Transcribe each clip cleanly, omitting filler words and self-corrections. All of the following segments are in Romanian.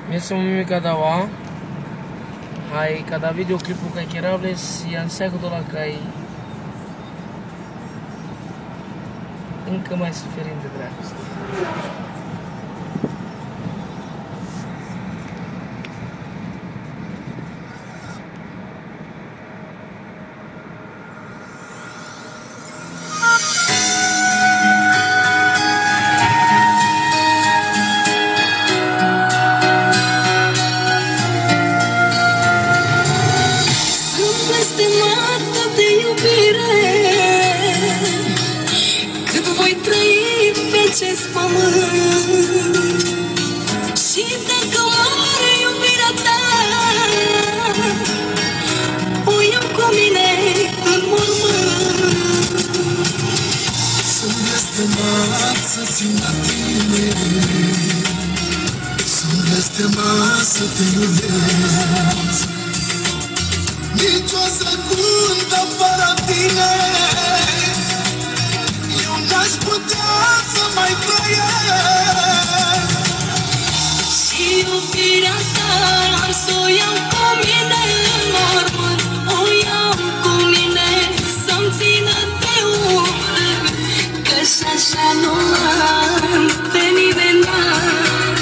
Mesmo me cada um, aí cada videoclipe que queira se anseco do lá cai, nunca mais diferente de graça. Acest pământ și dacă mor iubirea ta, o iau cu mine în mormânt. Sunt blestemat să țin la tine, sunt blestemat să te iubesc. Nici o secundă fără tine eu n-aș putea să mai trăiesc. Și iubirea ta să o iau cu mine în mormânt, o iau cu mine să-mi țină de urât, că-și așa nu am pe nimeni mai.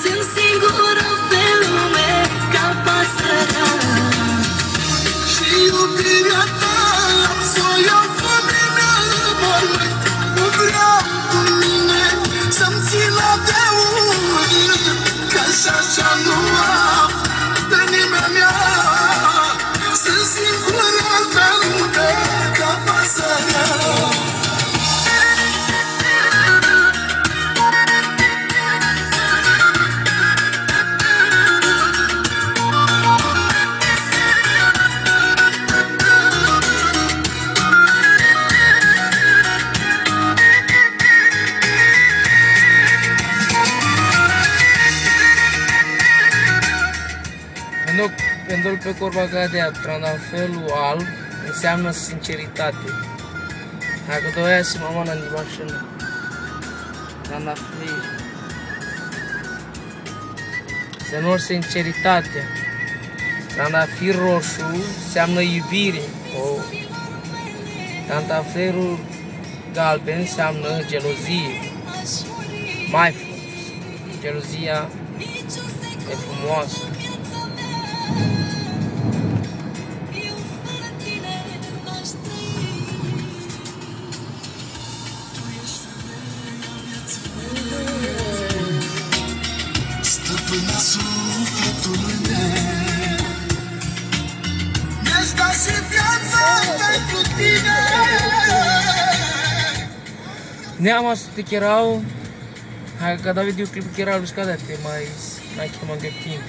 Sunt singură pe lume ca pasărea. Și iubirea ta să o iau cu mine în mormânt, nu vreau cu mine să-mi țină de urât, că-și așa nu am pe nimeni mea. Sunt singură pe lume ca pasărea. Când pe corba cadea, trandafelul alb înseamnă sinceritate. Dacă doia să mă mână în mașină, trandafir. Se nu sinceritate. Trandafir roșu înseamnă iubire. Trandafirul galben înseamnă gelozie. Mai frumos. Gelozia e frumoasă. Până sufletul meu mi-aș da și viața pentru tine. Neama să te cherau, hai cada videoclip cherau lui scadate mai chiamă de timp.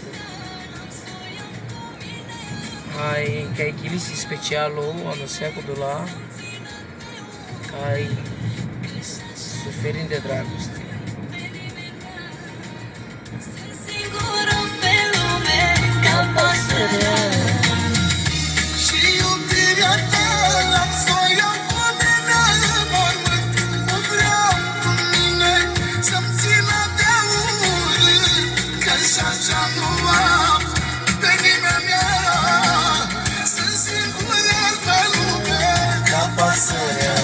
Hai ca echilisi specialul anul seacul la ai suferind de dragoste. Și iubirea ta să o iau cu mine în mormânt, nu vreau cu mine să-mi țină de urât, că-și așa nu am pe nimeni mea. Sunt singură pe lume ca pasărea.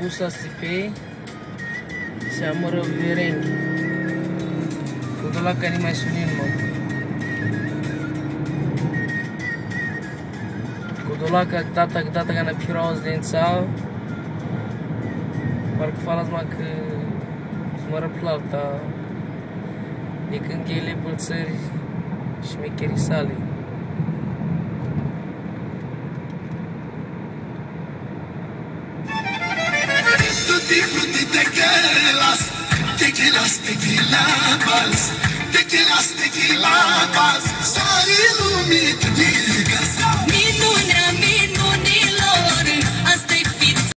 Busa stipe se amără verenghi. Cu la care mai sunin mă. Cu la că data că na pirau zdența. Parcă falas mă că smără plauta. De când ghele pălțări și mecherii sale. Tequila, buzz. Tequila, buzz. Sorry,